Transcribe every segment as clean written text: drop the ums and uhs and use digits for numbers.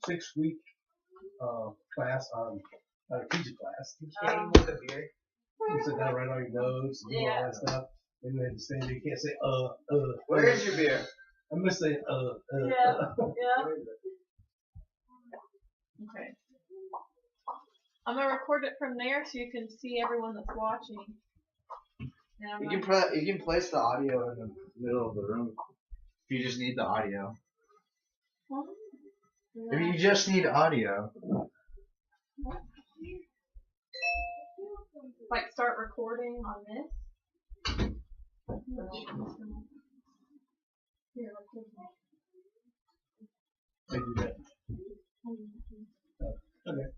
6-week class on a teacher class. With a beer. You sit down, write all your notes, and do all that stuff, and then stand there. You can't say Where is your beer? I'm gonna say Yeah. Okay. I'm gonna record it from there so you can see everyone that's watching. You can place the audio in the middle of the room if you just need the audio. If you just need audio. Like start recording on this. Here, They do that. Okay.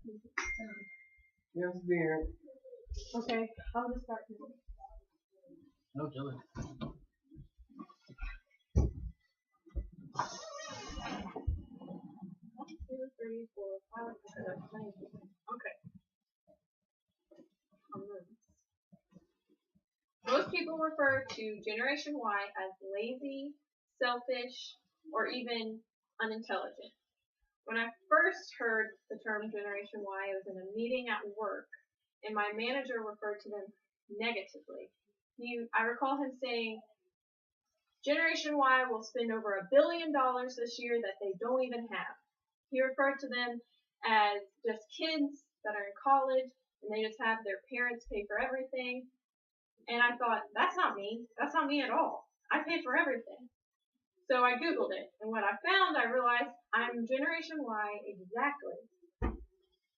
Here's beer. Okay, I'm gonna start here. No, Dylan. 1, 2, 3, 4, 5, 6, 7, 8. Okay. Most people refer to Generation Y as lazy, selfish, or even unintelligent. When I first heard the term Generation Y, I was in a meeting at work, and my manager referred to them negatively. I recall him saying, Generation Y will spend over $1 billion this year that they don't even have. He referred to them as just kids that are in college, and they just have their parents pay for everything. And I thought, that's not me. That's not me at all. I pay for everything. So I Googled it, and what I found, I realized I'm Generation Y exactly.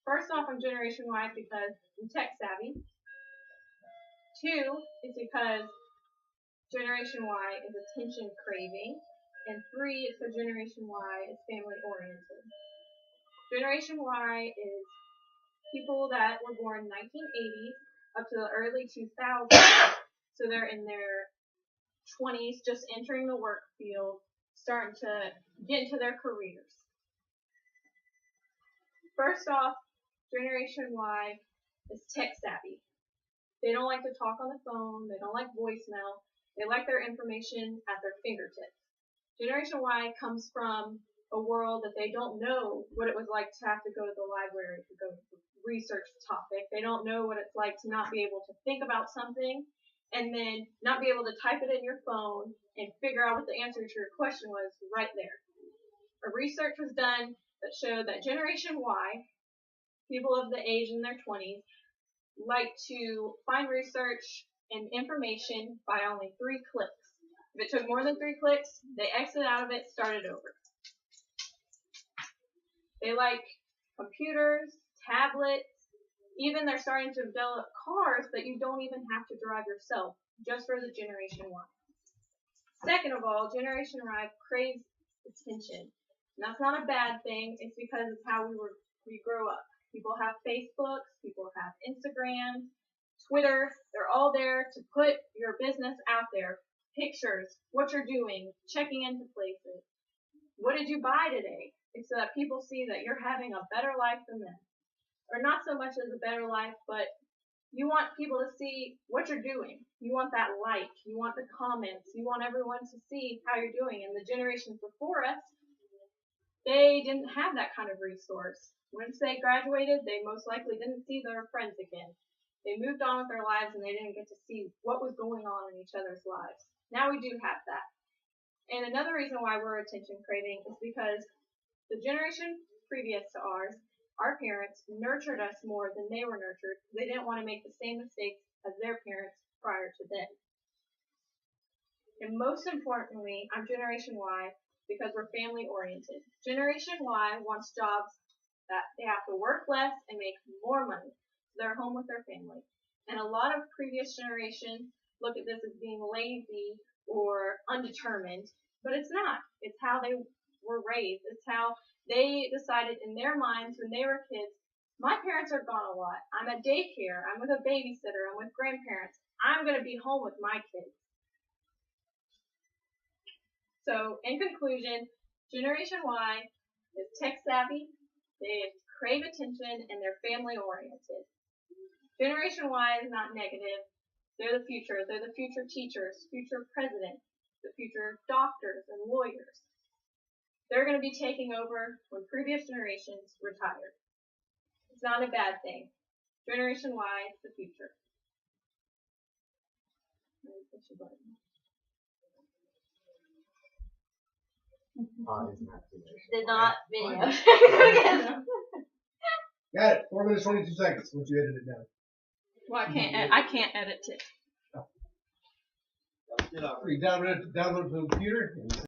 First off, I'm Generation Y because I'm tech savvy. 2 is because Generation Y is attention craving. And 3 is because Generation Y is family oriented. Generation Y is people that were born in 1980s up to the early 2000s. So they're in their 20s, just entering the work field, starting to get into their careers. First off, Generation Y is tech savvy. They don't like to talk on the phone. They don't like voicemail. They like their information at their fingertips. Generation Y comes from a world that they don't know what it was like to have to go to the library to go research a topic. They don't know what it's like to not be able to think about something and then not be able to type it in your phone and figure out what the answer to your question was right there. A research was done that showed that Generation Y, people of the age in their 20s, like to find research and information by only 3 clicks. If it took more than 3 clicks, they exit out of it, started over. They like computers, tablets, even they're starting to develop cars that you don't even have to drive yourself, just for the Generation Y. Second of all, Generation Y craves attention. And that's not a bad thing, it's because it's how we grow up. People have Facebooks, people have Instagram, Twitter, they're all there to put your business out there. Pictures, what you're doing, checking into places. What did you buy today? It's so that people see that you're having a better life than them. Or not so much as a better life, but you want people to see what you're doing. You want that like, you want the comments, you want everyone to see how you're doing. And the generations before us, they didn't have that kind of resource. Once they graduated, they most likely didn't see their friends again. They moved on with their lives and they didn't get to see what was going on in each other's lives. Now we do have that. And another reason why we're attention craving is because the generation previous to ours, our parents nurtured us more than they were nurtured. They didn't want to make the same mistakes as their parents prior to them. And most importantly, I'm Generation Y because we're family oriented. Generation Y wants jobs that they have to work less and make more money. So they're home with their family. And a lot of previous generations look at this as being lazy or undetermined, but it's not. It's how they were raised. It's how they decided in their minds when they were kids, my parents are gone a lot. I'm at daycare. I'm with a babysitter. I'm with grandparents. I'm going to be home with my kids. So, in conclusion, Generation Y is tech savvy, they crave attention, and they're family oriented. Generation Y is not negative. They're the future. They're the future teachers, future presidents, the future doctors and lawyers. They're going to be taking over when previous generations retired. It's not a bad thing. Generation Y is the future. Did not video. Got it. 4 minutes 22 seconds. Once you edit it down. Well, I can't edit it. You download it to the computer.